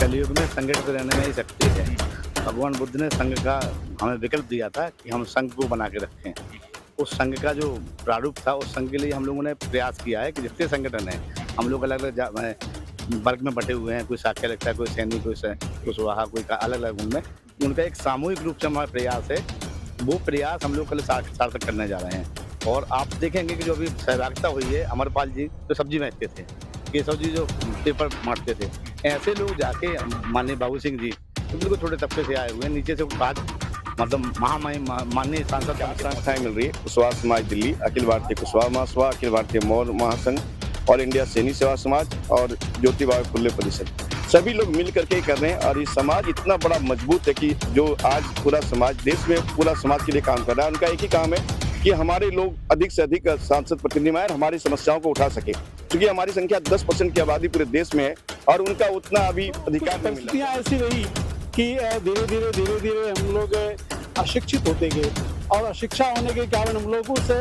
कलयुग में संगठित रहने में ही शक्ति है। भगवान बुद्ध ने संघ का हमें विकल्प दिया था कि हम संघ को बना के रखें। उस संघ का जो प्रारूप था, उस संघ के लिए हम लोगों ने प्रयास किया है कि जितने संगठन हैं, हम लोग अलग-अलग वर्ग में बँटे हुए हैं। कोई साक्षरता, कोई सैनिक, कोई कुशवाहा, कोई का अलग-अलग उनमें। उनका एक सामूहिक रूप से हमारा प्रयास है। वो प्रयास हम लोग कल सार्थक करने जा रहे हैं। और आप देखेंगे कि जो अभी सहभागिता हुई है, अमरपाल जी जो सब्जी बेचते थे, केशव जी जो पेपर बाँटते थे, ऐसे लोग जाके माननीय बाबू सिंह जी, जो बिल्कुल छोटे तबके से आए हुए हैं, नीचे से आज मतलब महामहिम माननीय सांसद संस्थाएं मिल रही है। कुशवाहा समाज दिल्ली, अखिल भारतीय कुशवाहा महासभा, अखिल भारतीय मौर्य महासंघ, ऑल इंडिया सैनिक सेवा समाज और ज्योतिबा फुले परिषद, सभी लोग मिल करके कर रहे हैं। और ये समाज इतना बड़ा मजबूत है कि जो आज पूरा समाज देश में पूरा समाज के लिए काम कर रहा है। उनका एक ही काम है कि हमारे लोग अधिक से अधिक सांसद प्रतिनिधि में आए और हमारी समस्याओं को उठा सके, क्योंकि हमारी संख्या 10% की आबादी पूरे देश में है और उनका उतना अभी अधिकार नहीं मिला। परिस्थितियां ऐसी रही कि धीरे धीरे हम लोग अशिक्षित होते गए और अशिक्षा होने के कारण हम लोगों से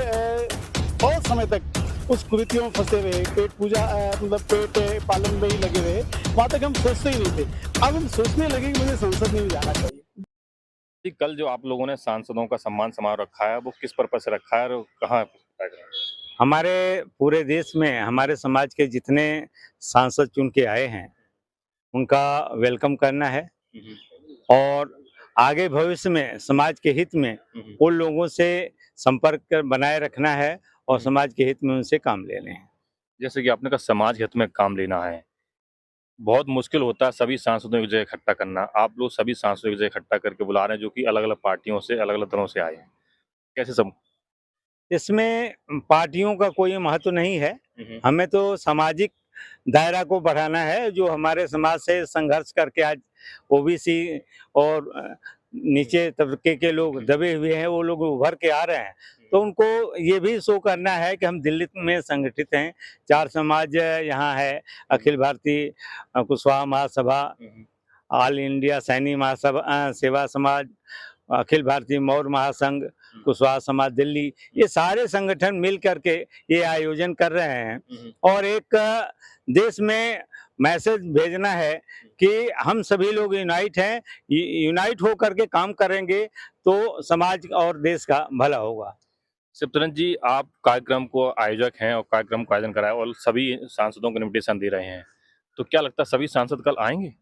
बहुत समय तक उस कुरीतियों में फंसे रहे, पेट पूजा मतलब पेट पालन में ही लगे रहे। वहाँ तक हम सोचते ही नहीं थे। अब हम सोचने लगे कि मुझे संसद में भी जाना चाहिए। जी, कल जो आप लोगों ने सांसदों का सम्मान समारोह रखा है, वो किस पर्पज से रखा है और कहाँ है? हमारे पूरे देश में हमारे समाज के जितने सांसद चुन के आए हैं, उनका वेलकम करना है और आगे भविष्य में समाज के हित में उन लोगों से संपर्क बनाए रखना है और समाज के हित में उनसे काम लेने हैं। जैसे कि आपने कहा समाज हित में काम लेना है, बहुत मुश्किल होता है सभी सांसदों की जगह इकट्ठा करना। आप लोग सभी सांसदों की जगह इकट्ठा करके बुला रहे हैं, जो कि अलग-अलग पार्टियों से, अलग-अलग दलों से आए हैं। कैसे सब? इसमें पार्टियों का कोई महत्व नहीं है। हमें तो सामाजिक दायरा को बढ़ाना है। जो हमारे समाज से संघर्ष करके आज ओबीसी और नीचे तबके के लोग दबे हुए हैं, वो लोग उभर के आ रहे हैं। तो उनको ये भी शो करना है कि हम दिल्ली में संगठित हैं। 4 समाज यहाँ है, अखिल भारतीय कुशवाहा महासभा, ऑल इंडिया सैनिक महासभा सेवा समाज, अखिल भारतीय मौर्य महासंघ, कुशवाहा समाज दिल्ली, ये सारे संगठन मिल करके ये आयोजन कर रहे हैं और एक देश में मैसेज भेजना है कि हम सभी लोग यूनाइट हैं। यूनाइट हो करके काम करेंगे तो समाज और देश का भला होगा। शिवतरन जी, आप कार्यक्रम को आयोजक हैं और कार्यक्रम का आयोजन कराए और सभी सांसदों को इन्विटेशन दे रहे हैं, तो क्या लगता है सभी सांसद कल आएंगे?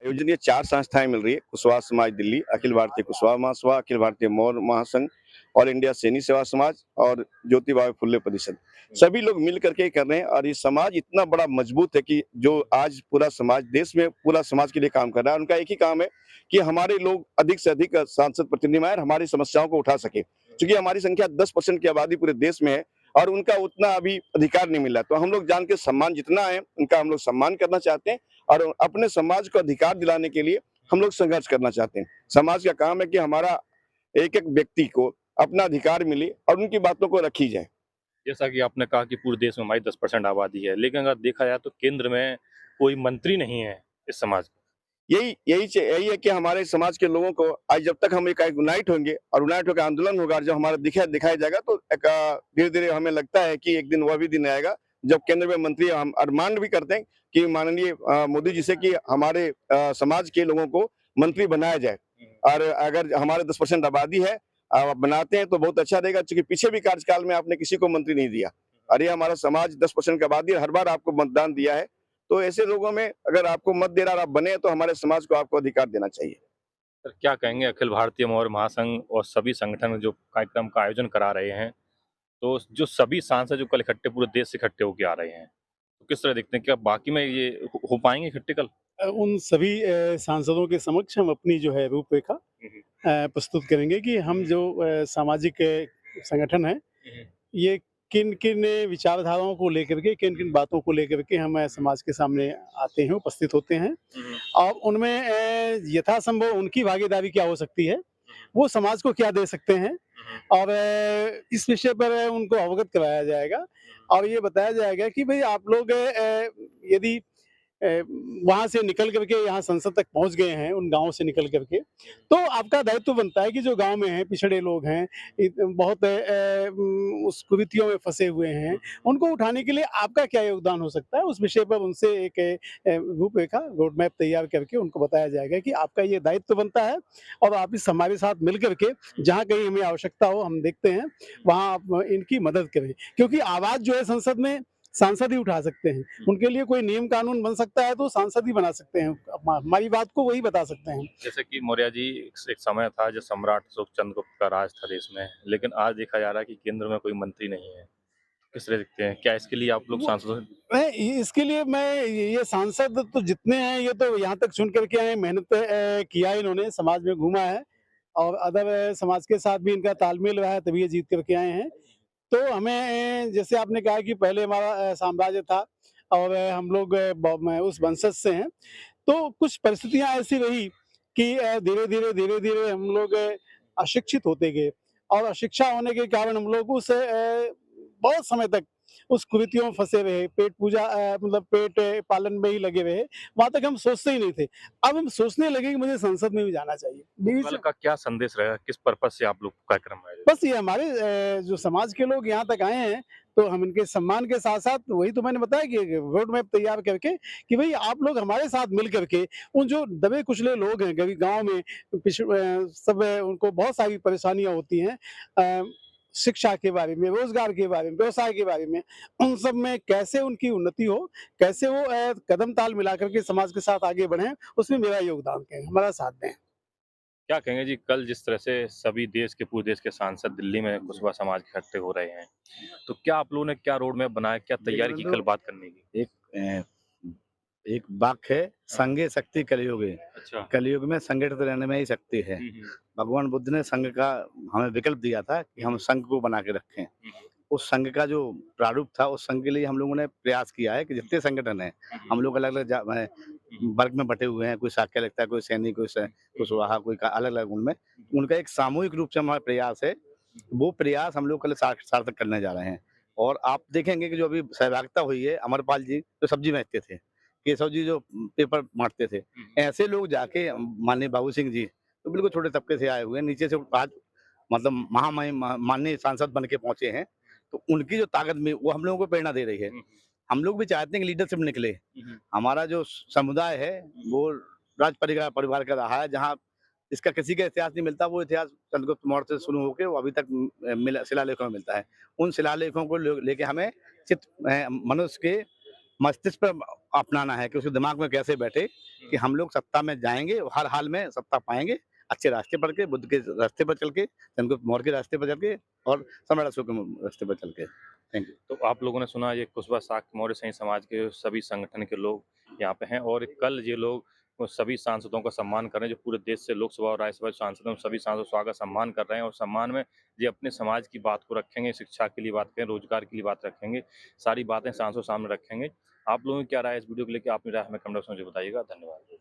आयोजन ये 4 संस्थाएं मिल रही है। कुशवाहा समाज दिल्ली, अखिल भारतीय कुशवाहा महासभा, अखिल भारतीय मौर्य महासंघ, ऑल इंडिया सैनिक सेवा समाज और ज्योतिबा फुले परिषद, सभी लोग मिल करके कर रहे हैं। और ये समाज इतना बड़ा मजबूत है कि जो आज पूरा समाज देश में पूरा समाज के लिए काम कर रहा है। उनका एक ही काम है कि हमारे लोग अधिक से अधिक सांसद प्रतिनिधि में आए और हमारी समस्याओं को उठा सके, क्योंकि हमारी संख्या 10% की आबादी पूरे देश में है और उनका उतना अभी अधिकार नहीं मिला। तो हम लोग जान के सम्मान जितना है उनका हम लोग सम्मान करना चाहते हैं और अपने समाज को अधिकार दिलाने के लिए हम लोग संघर्ष करना चाहते हैं। समाज का काम है कि हमारा एक एक व्यक्ति को अपना अधिकार मिले और उनकी बातों को रखी जाए। जैसा कि आपने कहा कि पूरे देश में हमारी 10% आबादी है, लेकिन अगर देखा जाए तो केंद्र में कोई मंत्री नहीं है इस समाज का। यही है कि हमारे समाज के लोगों को आज जब तक हम एक यूनाइट होंगे और यूनाइट होकर आंदोलन होगा, जब हमारा दिखाया जाएगा तो धीरे धीरे हमें लगता है कि एक दिन वह भी दिन आएगा जब केंद्र में मंत्री हम अरमान भी करते हैं कि माननीय मोदी जी से कि हमारे समाज के लोगों को मंत्री बनाया जाए। और अगर हमारे 10% आबादी है बनाते हैं तो बहुत अच्छा रहेगा, क्योंकि पीछे भी कार्यकाल में आपने किसी को मंत्री नहीं दिया और ये हमारा समाज 10% की आबादी हर बार आपको मतदान दिया है। तो ऐसे लोगों में अगर आपको मत दे रहा और आप बने तो हमारे समाज को आपको अधिकार देना चाहिए। सर, क्या कहेंगे अखिल भारतीय मौर्य महासंघ और सभी संगठन जो कार्यक्रम का आयोजन करा रहे हैं, तो जो सभी सांसद जो कल इकट्ठे पूरे देश से इकट्ठे होकर आ रहे हैं, तो किस तरह देखते हैं, क्या बाकी में ये हो पाएंगे इकट्ठे कल? उन सभी सांसदों के समक्ष हम अपनी जो है रूपरेखा प्रस्तुत करेंगे कि हम जो सामाजिक संगठन है, ये किन किन विचारधाराओं को लेकर के, किन किन बातों को लेकर के हम समाज के सामने आते हैं, उपस्थित होते हैं और उनमें यथासंभव उनकी भागीदारी क्या हो सकती है, वो समाज को क्या दे सकते हैं और इस विषय पर उनको अवगत कराया जाएगा और ये बताया जाएगा कि भाई आप लोग यदि वहाँ से निकल करके यहाँ संसद तक पहुँच गए हैं, उन गाँव से निकल करके, तो आपका दायित्व बनता है कि जो गाँव में हैं, पिछड़े लोग हैं, बहुत उस कुरीतियों में फंसे हुए हैं, उनको उठाने के लिए आपका क्या योगदान हो सकता है, उस विषय पर उनसे एक रूपरेखा, रोड मैप तैयार करके उनको बताया जाएगा कि आपका ये दायित्व बनता है और आप इस हमारे साथ मिल करके जहाँ कहीं हमें आवश्यकता हो, हम देखते हैं, वहाँ आप इनकी मदद करें। क्योंकि आवाज़ जो है संसद में सांसद ही उठा सकते हैं। उनके लिए कोई नियम कानून बन सकता है तो सांसद ही बना सकते हैं। हमारी बात को वही बता सकते हैं। जैसे कि मौर्य जी एक समय था जब सम्राट अशोक चंद्रगुप्त का राज था देश में, लेकिन आज देखा जा रहा है कि केंद्र में कोई मंत्री नहीं है। किस तरह दिखते हैं? क्या इसके लिए आप लोग वो सांसदों इसके लिए मैं ये सांसद तो जितने हैं ये तो यहाँ तक चुन करके आए, मेहनत किया है इन्होंने, समाज में घूमा है और अदर समाज के साथ भी इनका तालमेल रहा है तभी ये जीत करके आए हैं। तो हमें जैसे आपने कहा कि पहले हमारा साम्राज्य था और हम लोग उस वंशज से हैं, तो कुछ परिस्थितियाँ ऐसी रही कि धीरे-धीरे हम लोग अशिक्षित होते गए और अशिक्षा होने के कारण हम लोग उस बहुत समय तक उस कुरीतियों में फँसे रहे, पेट पूजा मतलब पेट पालन में ही लगे रहे, वहाँ तक हम सोचते ही नहीं थे। अब हम सोचने लगे कि मुझे संसद में भी जाना चाहिए। बीच कल का क्या संदेश रहेगा? किस पर्पज़ से आप लोग कार्यक्रम में आए थे? बस ये हमारे जो समाज के लोग यहाँ तक आए हैं, तो हम इनके सम्मान के साथ-साथ वही तो मैंने बताया कि रोड मैप तैयार करके कि भई आप लोग हमारे साथ मिल करके उन जो दबे कुचले लोग हैं गरीब गाँव में सब उनको बहुत सारी परेशानियाँ होती हैं शिक्षा के बारे में, रोज़गार के बारे में, व्यवसाय के बारे में, उन सब में कैसे उनकी उन्नति हो, कैसे वो कदम ताल मिला कर के समाज के साथ आगे बढ़ें, उसमें मेरा योगदान करें, हमारा साथ दें। क्या कहेंगे जी, कल जिस तरह से सभी देश के पूरे देश के सांसद दिल्ली में कुशवाहा समाज इकट्ठे हो रहे हैं, तो क्या आप लोगों ने क्या रोड मैप बनाया, क्या तैयारी की कल बात करने की? एक एक वाक्य है, संगे शक्ति कलयुगे। अच्छा। कलयुग में संगठित रहने में ही शक्ति है। भगवान बुद्ध ने संघ का हमें विकल्प दिया था कि हम संघ को बना के रखें। उस संघ का जो प्रारूप था, उस संघ के लिए हम लोगों ने प्रयास किया है कि जितने संगठन हैं, हम लोग अलग-अलग वर्ग में बँटे हुए हैं। कोई शाक्य लगता है, कोई सैनिक, कोई कुशवाहा, कोई का अलग-अलग उनमें। उनका एक सामूहिक रूप से हमारा प्रयास है। वो प्रयास हम लोग कल सार्थक करने जा रहे हैं। और आप देखेंगे कि जो अभी सहभागिता हुई है, अमरपाल जी जो सब्जी बेचते थे, केशव जी जो पेपर बाँटते थे, ऐसे लोग जाके माननीय बाबू सिंह जी, तो बिल्कुल छोटे तबके से आए हुए हैं, नीचे से आज मतलब महामहिम माननीय सांसद बन के पहुँचे हैं। तो उनकी जो ताकत में वो हम लोगों को प्रेरणा दे रही है। हम लोग भी चाहते हैं कि लीडरशिप निकले। हमारा जो समुदाय है, वो राज परिवार का रहा है, जहाँ इसका किसी का इतिहास नहीं मिलता, वो इतिहास चंद्रगुप्त मौर्य से शुरू होके वो अभी तक शिलालेखों में मिलता है। उन शिलालेखों को लेके हमें मनुष्य के मस्तिष्क पर अपनाना है कि उसके दिमाग में कैसे बैठे कि हम लोग सत्ता में जाएँगे, हर हाल में सत्ता पाएँगे, अच्छे रास्ते पर के, बुद्ध के रास्ते पर चल के, चंद्रगुप्त मौर्य के रास्ते पर चल के और सम्राट अशोक के रास्ते पर चल के। Thank you. तो आप लोगों ने सुना ये कुशवाहा शाक्य मौर्य सैनी समाज के सभी संगठन के लोग यहाँ पे हैं और कल ये लोग वो सभी सांसदों का सम्मान कर रहे हैं जो पूरे देश से लोकसभा और राज्यसभा सांसद हैं, सभी सांसदों का स्वागत सम्मान कर रहे हैं और सम्मान में ये अपने समाज की बात को रखेंगे, शिक्षा के लिए बात करें, रोजगार के लिए बात रखेंगे, सारी बातें सांसदों सामने रखेंगे। आप लोगों की क्या राय है इस वीडियो को लेके? अपनी राय हमें कमेंट बॉक्स में मुझे बताइएगा। धन्यवाद।